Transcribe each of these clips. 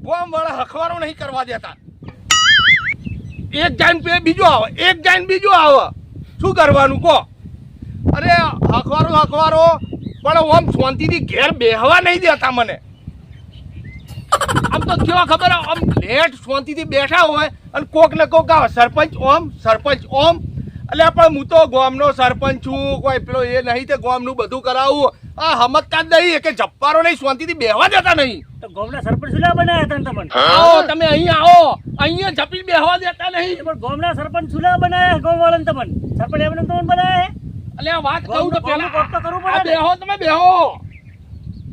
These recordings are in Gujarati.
ગોમ વાળા હખવારો નહીં કરવા દેતા. એક જાઈન પે બીજો આવે, એક જાઈન બીજો આવે, શું કરવાનું કહો? અરે હખવારો પણ આમ શાંતિથી ઘેર બેહવા નહીં દેતા મને. આમ તો કેવા ખબર, આમ લેટ શાંતિથી બેઠા હોય અને કોક ને કોક આવે સરપંચ ઓમ એટલે પણ હું તો ગામનો સરપંચ છું, કોઈ પેલો એ નહીં તે ગામનું બધું કરાવું. આ હમતતા જ નહીં કે જપ્પારો નહીં, શાંતિથી બેહવા દેતા નહીં. તો ગામના સરપંચ સુલા બનાયા હતા તમને? આવો તમે અહીંયા આવો, અહીંયા જપી બેહવા દેતા નહીં. પણ ગામના સરપંચ સુલા બનાયા ગામ વાળાને તમને? સરપંચ એમને તમને બનાયા? એટલે આ વાત કહું તો પેલા કોક તો કરવું આ પડે ને. બેહો, તમે બેહો.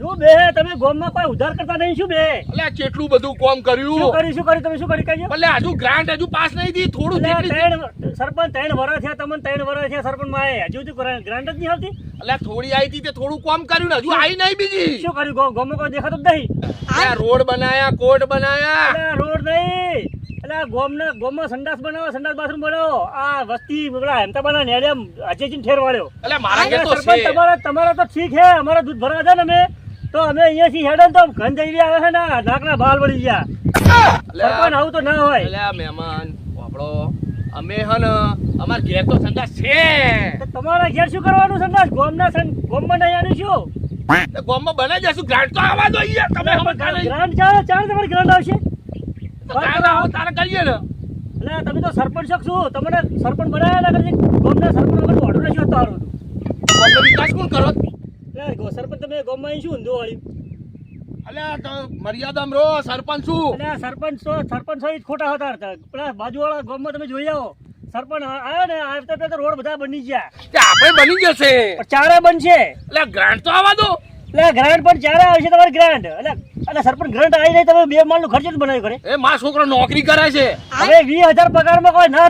શું બે તમે ગામમાં કોઈ ઉધાર કરતા નહીં? શું બે એટલે આ કેટલું બધું કામ કર્યું. શું કર્યું તમે? શું કરી કહેજો? એટલે હજુ ગ્રાન્ટ હજુ પાસ નહીં થઈ, થોડું સરપંચ 3 વર્ષ થયા તમને, 3 વર્ષ થયા સરપંચ માં હજુ ગ્રાન્ટ જ નહીં આવતી? એટલે થોડી આવી હતી તે થોડું કામ કર્યું ને, હજુ આવી નહીં બીજી. શું કર્યું? ગામમાં કોઈ દેખાતું જ નહીં. આ રોડ બનાયા, કોર્ટ બનાયા. એટલે રોડ નહીં, એટલે ગામમાં સંડાસ બનાવો, સંડાસ બાથરૂમ બનાવો. આ વસ્તી પેલા હેમતા બના નેડિયમ અજયજી ઠેર વાળ્યો. એટલે મારા ઘેર તો સરપંચ છે. તમારા તો ઠીક છે, અમારા દૂધ ભરવા છે ને અમે તો અમે અહીંયાથી હેડે તો ઘન જઈ આવે છે ને નાકના બાલ વળી ગયા. સરપંચ આવું તો ના હોય. એટલે આ મહેમાન આપણો અમે હન અમાર ઘેર તો સંદાસ છે. તો તમારા ઘેર શું કરવાનું સંડાસ? ગામમાં નહીં આનું શું? ગામમાં બનાવી દેશું, ગ્રાન્ટ તો આવવા દો યાર. તમે સમજતા નહીં. ગ્રાન્ટ ચાલે તમારી ગ્રાન્ટ આવશે? ગ્રાન્ટ આવો તારે કરીએ ને. એટલે તમે તો સરપંચ શું તમને સરપંચ બનાવ્યા ના કરી ગામના સરપંચ વગર ઓર્ડર નથી હોતો હારું. ગામનો વિકાસ કોણ કરો? એટલે સરપંચ તમે ગામમાં અહીં શું ઊંધો વાળ્યું? એટલે મર્યાદામાં રહો, સરપંચ છું. એટલે સરપંચ જ ખોટા હતા. પેલા બાજુવાળા ગામમાં તમે જોઈ આવો, સરપંચ આવ્યો ને આવતા તો રોડ બધા બની ગયા. તે આપણે બની જશે, પણ ચારે બનશે. એટલે ગ્રાન્ટ તો આવવા દો. એટલે ગ્રાન્ટ પણ ચારે આવશે તમારી ગ્રાન્ટ. એટલે સરપંચ ગ્રાન્ટ આવી જાય તમે 2 માળનું ખર્ચ જ બનાવ્યું કરે. એ મારો છોકરો નોકરી કરે છે. હવે 20,000 પગારમાં કોઈ ના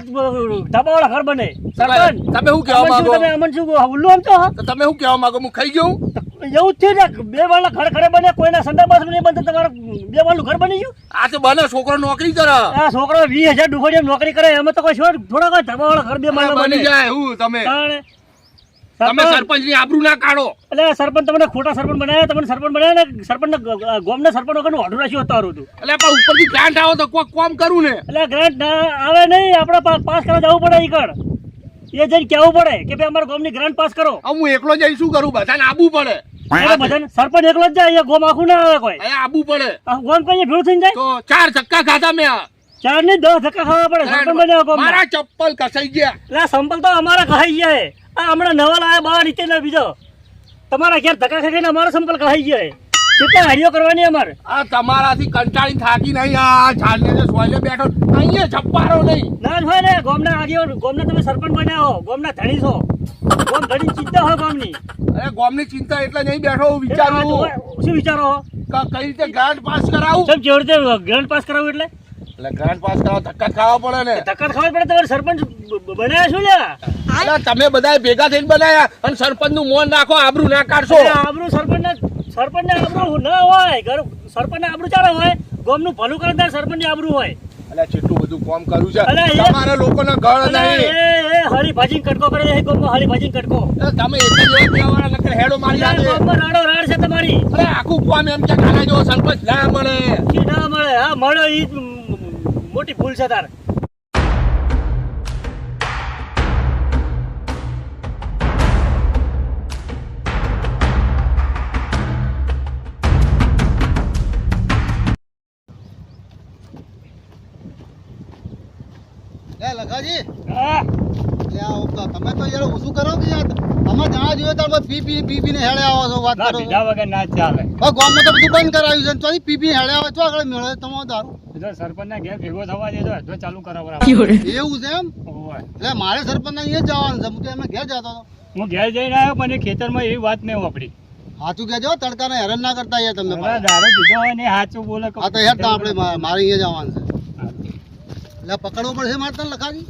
ધાબાવાળા ઘર બને. સરપંચ તમે શું કહેવા માંગો? તમે અમન શું ઉલ્લુ આમ તો તમે શું કહેવા માંગો? હું ખાઈ ગયું એવું જ થયું ને, 2 માળના ઘર ખરે બને, કોઈના સંડા બાથરૂમ નહીં બનતા, તમારે 2 માળનું ઘર બની ગયું. આ તો બને છોકરો નોકરી કરે. આ છોકરો 20,000 ડુફોડિયમ નોકરી કરે, એમાં તો કોઈ થોડા કોઈ ધાબાવાળા ઘર 2 માળના બની બને. જાય એવું તમે તમે સરપંચ ની આબરૂ ના કાઢો. એટલે સરપંચ તમને ખોટા સરપંચ બનાવ્યા, તમને સરપંચ બનાવ્યા ને સરપંચ ગામના સરપંચ વગરનું ઓર્ડર રાખ્યું હતું. એટલે પણ ઉપરથી ગ્રાન્ટ આવો તો કોઈ કામ કરું ને. એટલે ગ્રાન્ટ ના આવે નહીં, આપણે પાસ કરવા જવું પડે. ઈકડ એ જઈને કહેવું પડે કે ભાઈ અમારા ગામની ગ્રાન્ટ પાસ કરો. હું એકલો જઈ શું કરું? બધાને આબુ પડે. બધાને સરપંચ એકલો જ જાય, અહીંયા ગામ આખું ના આવે કોઈ. અહીંયા આબુ પડે ગામ કઈ ભેળું થઈને જાય તો 4 ધક્કા ખાધા મેં. 4 નહીં 10 ધક્કા ખાવા પડે સરપંચ બન્યા ગામમાં. મારા ચપ્પલ કસાઈ ગયા. એટલે સંપલ તો અમારા કહાઈ જાય. આ હમણાં નવા લાયા બહાર નીચે ના બીજો તમારા ઘેર ધક્કા ખાઈને અમારા સંપલ કહાઈ જાય. કેટલા હાડીઓ કરવાની અમારે? આ તમારાથી કંટાળી થાકી નહીં. આ ઝાડને જે સોયલે બેઠો અહીંયા છપ્પારો નહીં. ના જ હોય ને, ગામના આગેવાન, ગામના તમે સરપંચ બન્યા હો, ગામના ધણી છો, ગામ ધણી ચિંતા હોય ગામની. અરે ગામની ચિંતા એટલે નહીં બેઠો, હું વિચારું શું વિચારો હો? કઈ રીતે ગ્રાન્ટ પાસ કરાવું. કેમ કેવી રીતે ગ્રાન્ટ પાસ કરાવું? એટલે ગ્રાન્ટ પાસ કરાવ ધક્કા ખાવા પડે ને. ધક્કા ખાવા પડે. તમારે સરપંચ બનાવ્યા શું લ્યા? એટલે તમે બધા ભેગા થઈને બનાયા અને સરપંચ નું મોન રાખો, આબરૂ ના કાઢશો. આબરૂ સરપંચ ને આબરૂ ના હોય. સરપંચ ને આબરૂ ચાલે હોય, ગામનું ભલું કરનાર સરપંચ ની આબરૂ હોય. એટલે કેટલું બધું કામ કર્યું છે. અલા, તમારા લોકોના ઘર નહીં. એ હરી ભાજી કટકો કરે છે ગામમાં, હરી ભાજી કટકો. તમે એક જ દેવાવાળા નકર હેડો મારી આ આપે. ગામમાં રાડો રાડ છે તમારી. અરે આખું કામ એમ કે કાલા જો સરપંચ ના મળે. ઈ ના મળે. હા મળે, ઈ મોટી ભૂલ છે તાર. લખાજી હા તમે તો યાર ઓછું કરો કે યાર તમે જણા જોઈએ તો પી ને હેડે આવો છો, વાત ના કરો પીધા વગર ના ચાલે. ગામમાં તો બધું બંધ કરાવ્યું છે, તો પી હેડે આવે તો આગળ મેળવે તમારો દારૂ. સરપંચ ના ઘેર ભેગો થવા દેજો, હજુ ચાલુ કરાવવા. એવું છે એમ? એટલે મારે સરપંચ ના અહીંયા જવાનું છે, હું તો એમાં ઘેર જતો હતો. હું ઘેર જઈને આવ્યો પણ એ ખેતરમાં એવી વાત મેં વાપરી. સાચું કહેજો, તડકાને હેરાન ના કરતા યાર તમે. દારૂ પીધો હોય ને સાચું બોલે. હા તો હેડ આપણે મારે અહીંયા જવાનું છે. એટલે પકડવું પડશે મારે તને લખાજી.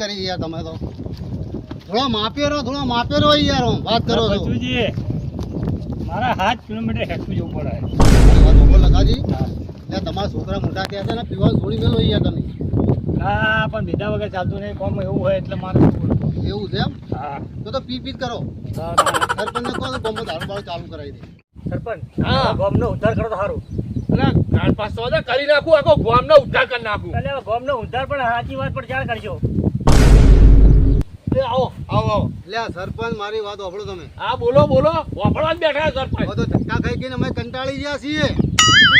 કરી યાર તમે તો થોડો માપ્યો રહો યાર, વાત કરો છો. મારા 7 કિલોમીટર હેઠું જવું પડે. લખાજી તમારા છોકરા મોટા થયા છે ને, પીવા છોડી મેલો યાર તમે. હા પણ બીજા વગર ચાલતું નહીં, કોમ એવું હોય એટલે મારે એવું છે એમ? હા તો પી કરો. સરપંચ ને કહો તો ગમો દારૂ બાળું ચાલુ કરાવી દે. સરપંચ હા. ગામનો ઉદ્ધાર કરો તો સારું. એટલે ગ્રાન્ડ પાસ તો બધા કરી નાખું, આખો ગામનો ઉદ્ધાર કરી નાખું. એટલે હવે ગામનો ઉદ્ધાર પણ સાચી વાત પર જાણ કરજો. એ આવો આવો આવો. લે સરપંચ મારી વાત સાંભળો તમે. હા બોલો બોલો, વાપરવા જ બેઠા છે સરપંચ. હવે તો ધક્કા ખાઈ ગઈને અમે કંટાળી ગયા છીએ.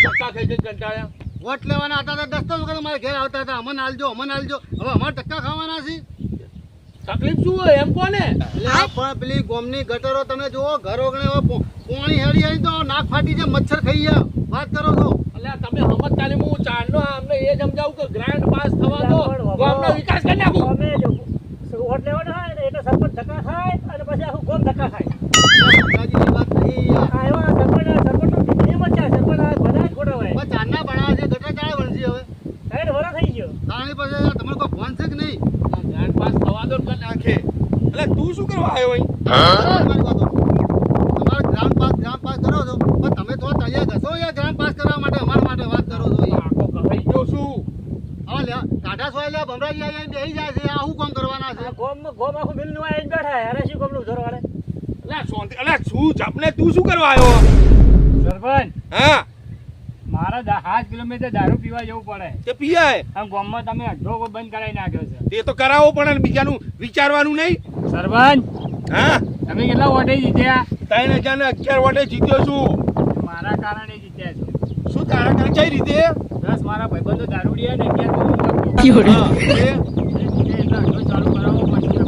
ધક્કા ખાઈ જઈને કંટાળ્યા. વોટ લેવાના હતા તો દસ્તો વખત મારા ઘેર આવતા હતા, અમને આલજો અમને આલજો. હવે અમારે ધક્કા ખાવાના છે. તકલીફ શું હોય એમ કોને? એટલે આ પણ પેલી ગોમની ગટરો તમે જુઓ, ઘર ઓગણે પોણી હેડી હેડી તો નાક ફાટી જાય, મચ્છર ખાઈ ગયા. વાત કરો છો. એટલે તમે સમજતા નહીં, હું ચારનો અમને એ સમજાવું કે ગ્રાન્ડ પાસ થવા દો, ગામનો વિકાસ કરી નાખું. અમે જો વોટ લેવાનો હોય ને એટલે સરપંચ ધક્કા ખાય અને પછી આખું ગામ ધક્કા ખાય. કાકાજીની વાત નહીં યાર. આ એવા સરપંચનો નિયમ જ છે. સરપંચ આ બધા જ ખોટા હોય. બસ ચારના ભણા છે, ગટર ચાળે ભણશે હવે. 60 વર્ષ થઈ ગયો. તાણી પાસે યાર તમારે કોઈ ફોન છે કે નહીં? ગ્રાન્ડ પાસ થવા દો ને નાખે. એટલે તું શું કરવા આવ્યો અહીં? તમારી વાતો. તમારે ગ્રામ પાસ કરો છો, પણ તમે તો તૈયાર ઘસો યાર ગ્રામ પાસ કરવા માટે, અમારા માટે વાત કરો છો યાર. આખો કહાઈ ગયો છું. હવે લે ટાટા સોય લે ભમરાજી આવીને બેસી જાય છે, આ શું કામ કરવાના છે? આ ગામ આખું મિલનું આવીને બેઠા. અરે શું ગામનું ઉધાર વાળે? એટલે શાંતિ, એટલે શું જપને તું શું કરવા આવ્યો? સરપંચ હા મારે 7 કિલોમીટર દારૂ પીવા જવું પડે. તે પીઆય આમ ગામમાં તમે અડધો બંધ કરાવી નાખ્યો છે. તે તો કરાવો પણ બીજાનું વિચારવાનું નહીં. સરપંચ હા તમે કેટલા વોટે જીત્યા? 3011 વોટે જીત્યો છું. મારા કારણે જીત્યા છો. શું તારા કારણે કઈ રીતે? 10 મારા ભાઈબંધો દારૂડિયા ને 11 હા, અડધો ચાલુ કરાવો પછી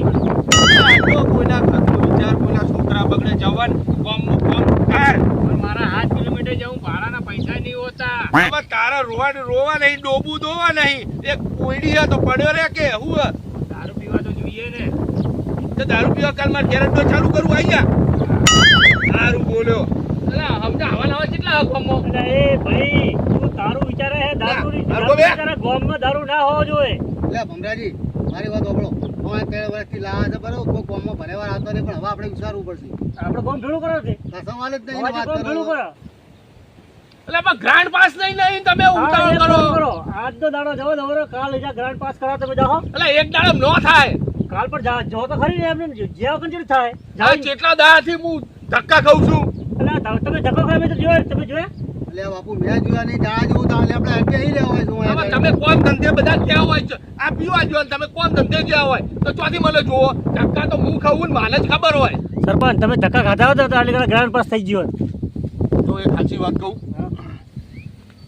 આટલો કોઈના ઘરનો વિચાર, કોઈના છોકરા બગડે જવાન કોમનું કોમ કર. પણ મારા 7 કિલોમીટર જવું ભાડાના પૈસા નહીં હોતા. હવે તારા રોવા નહીં, ડોબું ધોવા નહીં. એક કોઈડી હે તો પડ્યો રે કે હું હે? દારૂ પીવા તો જોઈએ ને. તો દારૂ પીવા કાલ મારે ઘેર જ ચાલુ કરવું આઈ ગયા. સારું બોલ્યો. એટલે સમજા હવાના હવે કેટલા હક અમો? એટલે એ ભાઈ તું તારું વિચારે હે દારૂની હરખો બે. વિચારે ગામમાં દારૂ ના હોવો જોઈએ. લે ભમરાજી મારી વાત સાંભળો. હવે કયા વર્ષથી લાયા છે બરોબર, કોઈ ગામમાં ભરેવાર આવતો નહીં, પણ હવે આપણે વિચારવું પડશે. આપણે ગામ ભેળું કરો છે. આ સવાલ જ નહીં, અવાજે વાત ગામ ભેળું કરો. કરો. એટલે પણ ગ્રાન્ડ પાસ નહીં તમે હા, ઉતાવળ એક કામ કરો. કરો. આજનો દાડો જવો દવરો કાલ જા ગ્રાન્ડ પાસ કરાવો તમે જાઓ. એટલે એક દાડમ નો થાય. કાલ પર જો તો ખરી ને એમને જે કંજરી થાય. આ જાઓ. કેટલા દાડાથી હું ધક્કા ખાઉં છું. એટલે તમે ધક્કો ખાય મેં તો જોયા તમે જોયા. લે બાપુ મેં જોયા નહીં, ત્યાં જોવું તો આપણે અત્યારે અહીં લેવા હોય શું હવે હોય? તમે કોમ ધંધે બધા ગયા હોય છે. આ પીવા જો તમે કોમ ધંધે ગયા હોય તો ચોથી મને જોવો. ધક્કા તો હું ખાવું ને મને જ ખબર હોય. સરપંચ તમે ધક્કા ખાધા હોત તો આટલી ગ્રાન્ડ પાસ થઈ ગયો હોત. તો એક સાચી વાત કહું,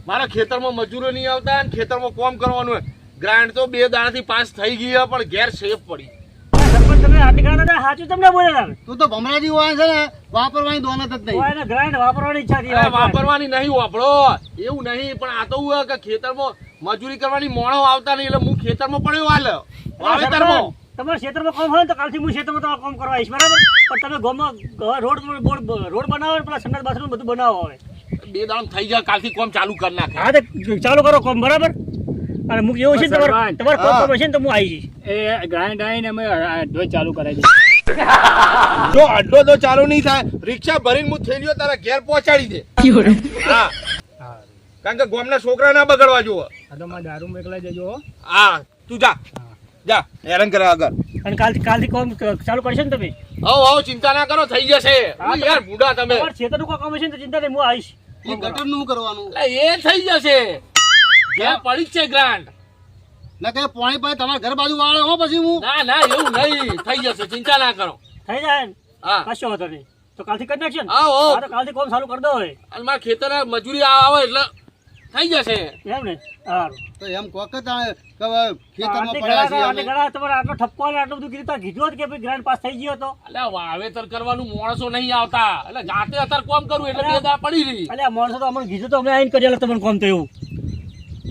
મારા ખેતરમાં મજૂરો નહીં આવતા અને ખેતરમાં કોમ કરવાનું હોય. ગ્રાન્ડ તો 2 દાડાથી પાસ થઈ ગયા પણ ઘેર સેફ પડી. સરપંચ તમે આટલી ગ્રાન્ડ સાચું તમને બોલ્યા. તું તો ભમરાજી હોય છે ને, વાપરવાની દોનત જ નહીં. એને ગ્રાન્ડ વાપરવાની ઈચ્છા હતી. અરે વાપરવાની નહીં વાપરો એવું નહીં, પણ આ તો હું કે ખેતરમાં મજૂરી કરવાની મોણો આવતા નહીં એટલે હું ખેતરમાં પડ્યો હાલ વાવેતરમાં. તમારા ક્ષેત્રમાં કામ હોય ને તો કાલથી હું ક્ષેત્રમાં તમારું કામ કરવા આવીશ બરાબર. પણ તમે ગામમાં રોડ બનાવો પેલા સંડાસ બાથરૂમ બધું બનાવો હવે. 2 દાડા થઈ જાય કાલથી કોમ ચાલુ કરી નાખે. હા તો ચાલુ કરો કામ બરાબર. અને મુક એવું છે ને તમારે કોમ કરવું છે ને તો હું આવી જઈશ. એ ગ્રાઇન્ડ આવીને અમે અડધો ચાલુ કરાવી દઈએ. જો અડ્ડો તો ચાલુ નહીં થાય, રિક્ષા ભરીને હું થેલીઓ તારા ઘેર પહોંચાડી દે. હા, કારણ કે ગામના છોકરા ના બગડવા જોવો. આ તો મારે દારૂ મોકલાઈ દેજો હો. હા તું જા હેરાન કરે આગળ. અને કાલથી કામ ચાલુ કરશો ને તમે. આવો ચિંતા ના કરો, થઈ જશે. યાર બુડા તમે. તમારા ક્ષેત્રનું કોઈ કામ હશે ને તો ચિંતા નહીં, હું આવીશ. એ ગટરનું કરવાનું. એટલે એ થઈ જશે. ઘેર પડી જ છે ગ્રાન્ટ. ના કે પાણી પાય તમારા ઘર બાજુ વાળે હો પછી હું. ના એવું નહીં, થઈ જશે, ચિંતા ના કરો. થઈ જાય ને હા કશો વાંધો નહીં. તો કાલથી કરી નાખશે ને. આવો. હા તો કાલથી કામ ચાલુ કરી દો હવે. અને મારા ખેતર મજૂરી આવે એટલે થઈ જશે. એમ ને સારું. તો એમ કોક જ આ કે હવે ખેતરમાં આટલી પડ્યા છીએ આટલી અમે. ઘણા તમારે આટલો ઠપકો અને આટલું બધું કીધું તો કીધું હોત કે ભાઈ ગ્રાન્ડ પાસ થઈ ગયો તો. એટલે વાવેતર કરવાનું માણસો નહીં આવતા, એટલે જાતે અત્યારે કોમ કરવું એટલે 2 દાડા પડી રહી. અલ્યા માણસો તો અમને કીધું તો અમે આવીને કરી તમને કોમ તો એવું.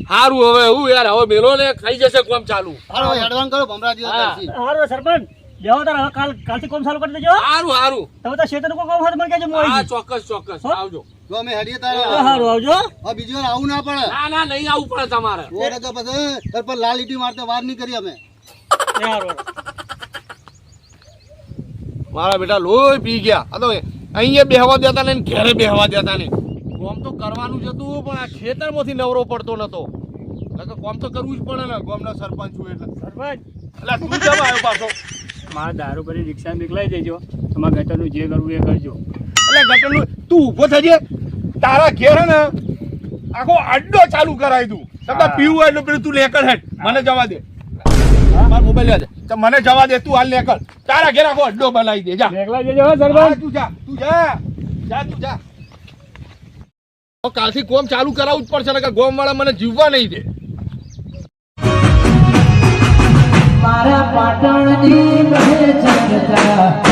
સારું હવે હું યાર હવે મેલો ને થઈ જશે કોમ ચાલુ. હાલો એડવાન્સ કરો ભમરાજી હા. દર્શી. સારું સરપંચ બેહો તાર હવે કાલથી કોમ ચાલુ કરી દેજો. સારું તમે તો ક્ષેત્રનું કોઈ કામ હોય તો મને કહેજો, હું આવી હા જઈશ. ચોક્કસ હો? આવજો. જો અમે હેડીએ તારે સારું આવજો. હવે બીજી વાર આવું ના પડે. ના નહીં આવવું પડે તમારે. ઓરે તો પછી તાર પર લાલ ઈટી મારતે વાર નહીં કરી અમે. સારું. મારા બેટા લોહી પી ગયા. આ તો અહીંયા બેહવા દેતા નહીં, ઘેરે બેહવા દેતા નહીં. કોમ તો કરવાનું જ હતું પણ આ ખેતરમાંથી નવરો પડતો નતો. એટલે કોમ તો કરવું જ પડે ને, ગામના સરપંચ છું એટલે. સરપંચ એટલે તું જવા આવ્યો પાછો. મારા દારૂ ભરી રિક્ષા મોકલાઈ દેજો. તમારા ગટરનું જે કરવું એ કરજો. એટલે ગટરનું તું ઊભો થજે. તારા ઘેર હે ને આખો અડ્ડો ચાલુ કરાવી દઉં. તમને પીવું હોય એટલે પેલું તું લેકર હેડ. મને જવા દે. મારો મોબાઈલ લે છે. મને જવા દે, તું હાલ લેકર. તારા ઘેર આખો અડ્ડો બનાવી દે. જા એકલા જજો હો હા, સરપંચ. તું જા તું જા. કાલથી કોમ ચાલુ કરાવવું જ પડશે ને કે ગોમ વાળા મને જીવવા નહીં દે. મારા પાટણની કહે જનતા